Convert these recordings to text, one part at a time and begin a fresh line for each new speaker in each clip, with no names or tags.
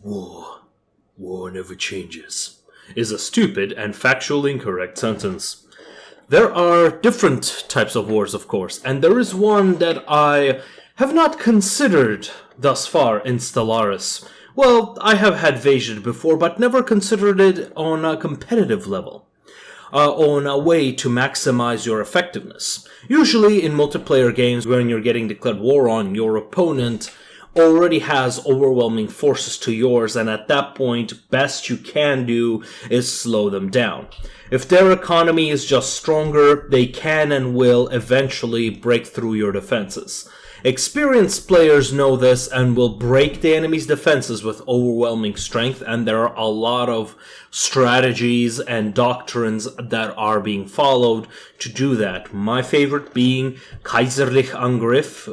War never changes, is a stupid and factually incorrect sentence. There are different types of wars, of course, and there is one that I have not considered thus far in Stellaris. Well, I have had Vasion before, but never considered it on a competitive level. On a way to maximize your effectiveness. Usually in multiplayer games, when you're getting declared war on, your opponent already has overwhelming forces to yours, and at that point, best you can do is slow them down. If their economy is just stronger, they can and will eventually break through your defenses. Experienced players know this and will break the enemy's defenses with overwhelming strength, and there are a lot of strategies and doctrines that are being followed to do that. My favorite being Kaiserlich Angriff,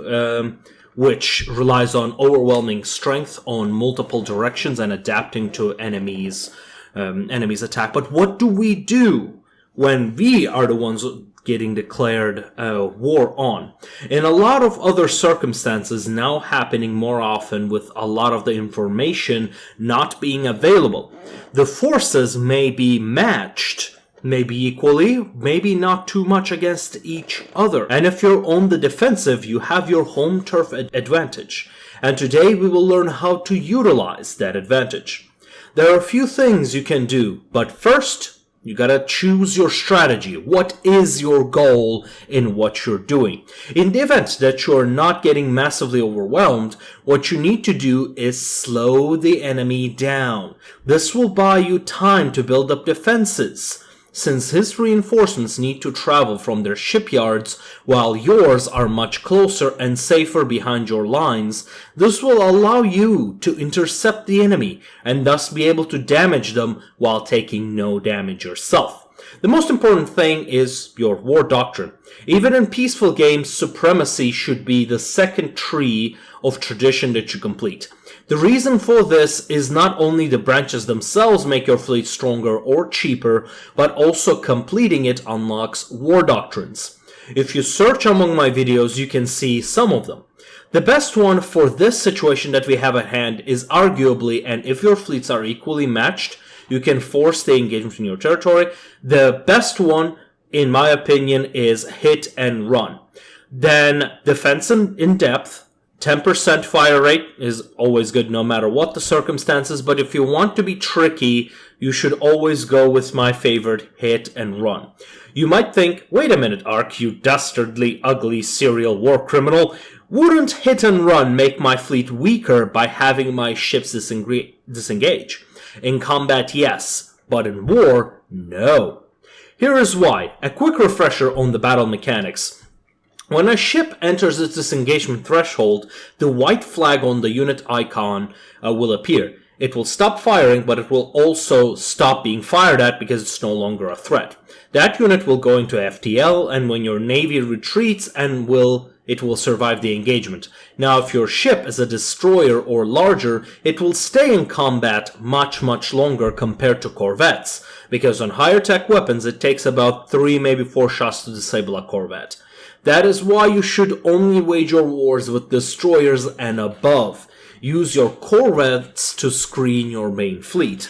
which relies on overwhelming strength on multiple directions and adapting to enemies' attack. But what do we do when we are the ones getting declared war on? In a lot of other circumstances now happening more often with a lot of the information not being available, the forces may be matched, maybe equally, maybe not too much against each other. And if you're on the defensive, you have your home turf advantage. And today we will learn how to utilize that advantage. There are a few things you can do, but first, you gotta choose your strategy. What is your goal in what you're doing? In the event that you're not getting massively overwhelmed, what you need to do is slow the enemy down. This will buy you time to build up defenses, since his reinforcements need to travel from their shipyards while yours are much closer and safer behind your lines. This will allow you to intercept the enemy and thus be able to damage them while taking no damage yourself. The most important thing is your war doctrine. Even in peaceful games, supremacy should be the second tree of tradition that you complete. The reason for this is not only the branches themselves make your fleet stronger or cheaper, but also completing it unlocks war doctrines. If you search among my videos, you can see some of them. The best one for this situation that we have at hand is arguably, and if your fleets are equally matched, you can force the engagement in your territory. The best one, in my opinion, is hit and run. Then defense in depth. 10% fire rate is always good no matter what the circumstances, but if you want to be tricky, you should always go with my favorite, hit and run. You might think, wait a minute, Ark, you dastardly, ugly serial war criminal. Wouldn't hit and run make my fleet weaker by having my ships disengage? In combat, yes, but in war, no. Here is why. A quick refresher on the battle mechanics. When a ship enters its disengagement threshold, the white flag on the unit icon will appear. It will stop firing, but it will also stop being fired at because it's no longer a threat. That unit will go into FTL, and when your navy retreats, it will survive the engagement. Now, if your ship is a destroyer or larger, it will stay in combat much longer compared to corvettes, because on higher tech weapons it takes about 3, maybe 4 shots to disable a corvette. That is why you should only wage your wars with destroyers and above. Use your corvettes to screen your main fleet.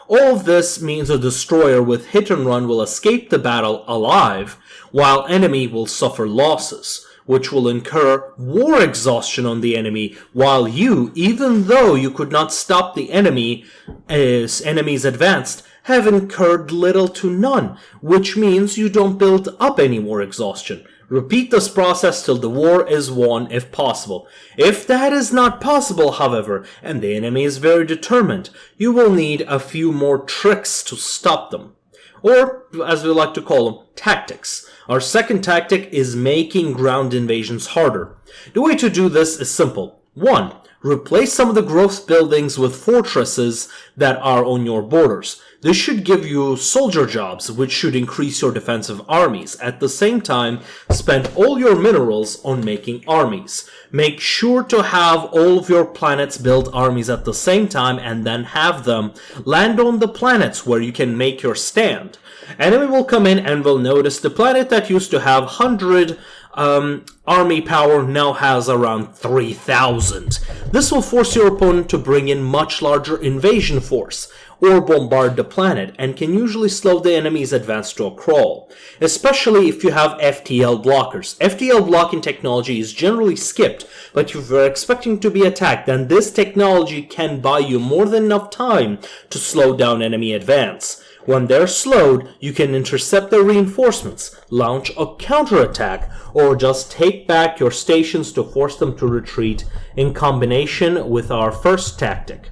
All of this means a destroyer with hit and run will escape the battle alive, while enemy will suffer losses, which will incur war exhaustion on the enemy, while you, even though you could not stop the enemy as enemies advanced, have incurred little to none, which means you don't build up any war exhaustion. Repeat this process till the war is won if possible. If that is not possible, however, and the enemy is very determined, you will need a few more tricks to stop them. Or, as we like to call them, tactics. Our second tactic is making ground invasions harder. The way to do this is simple. 1. Replace some of the growth buildings with fortresses that are on your borders. This should give you soldier jobs, which should increase your defensive armies. At the same time, spend all your minerals on making armies. Make sure to have all of your planets build armies at the same time and then have them land on the planets where you can make your stand. Enemy will come in and will notice the planet that used to have 100 army power now has around 3,000. This will force your opponent to bring in much larger invasion force, or bombard the planet, and can usually slow the enemy's advance to a crawl, especially if you have FTL blockers. FTL blocking technology is generally skipped, but if you're expecting to be attacked, then this technology can buy you more than enough time to slow down enemy advance. When they're slowed, you can intercept their reinforcements, launch a counterattack, or just take back your stations to force them to retreat in combination with our first tactic,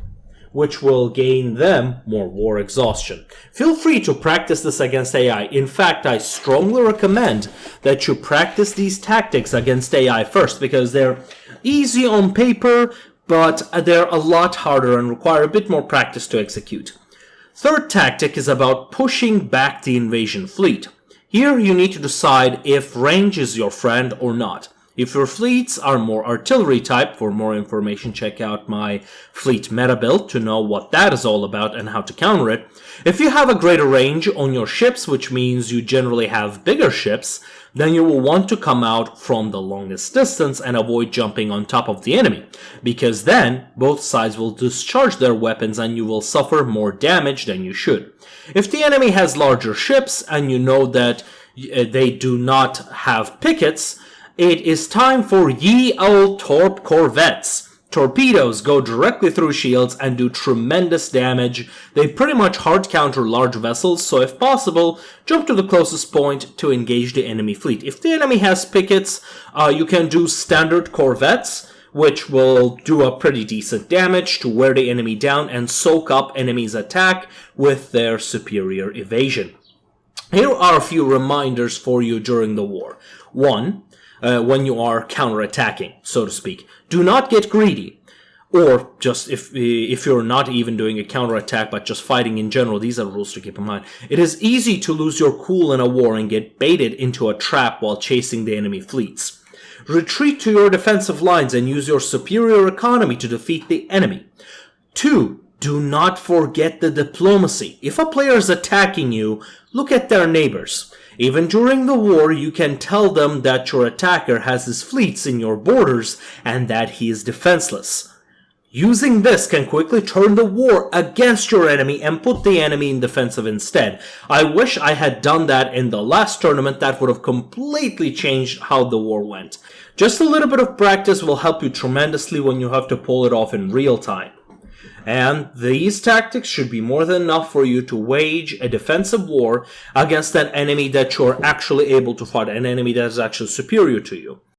which will gain them more war exhaustion. Feel free to practice this against AI. In fact, I strongly recommend that you practice these tactics against AI first, because they're easy on paper, but they're a lot harder and require a bit more practice to execute. Third tactic is about pushing back the invasion fleet. Here you need to decide if range is your friend or not. If your fleets are more artillery type, for more information check out my fleet meta build to know what that is all about and how to counter it. If you have a greater range on your ships, which means you generally have bigger ships, then you will want to come out from the longest distance and avoid jumping on top of the enemy, because then both sides will discharge their weapons and you will suffer more damage than you should. If the enemy has larger ships and you know that they do not have pickets, it is time for ye old Torp corvettes. Torpedoes go directly through shields and do tremendous damage. They pretty much hard counter large vessels, so if possible, jump to the closest point to engage the enemy fleet. If the enemy has pickets, you can do standard corvettes, which will do a pretty decent damage to wear the enemy down and soak up enemy's attack with their superior evasion. Here are a few reminders for you during the war. 1. When you are counterattacking, so to speak, do not get greedy. Or just if you're not even doing a counterattack but just fighting in general, these are rules to keep in mind. It is easy to lose your cool in a war and get baited into a trap while chasing the enemy fleets. Retreat to your defensive lines and use your superior economy to defeat the enemy. 2. Do not forget the diplomacy. If a player is attacking you, look at their neighbors. Even during the war, you can tell them that your attacker has his fleets in your borders and that he is defenseless. Using this can quickly turn the war against your enemy and put the enemy in defensive instead. I wish I had done that in the last tournament. That would have completely changed how the war went. Just a little bit of practice will help you tremendously when you have to pull it off in real time. And these tactics should be more than enough for you to wage a defensive war against an enemy that you're actually able to fight, an enemy that is actually superior to you.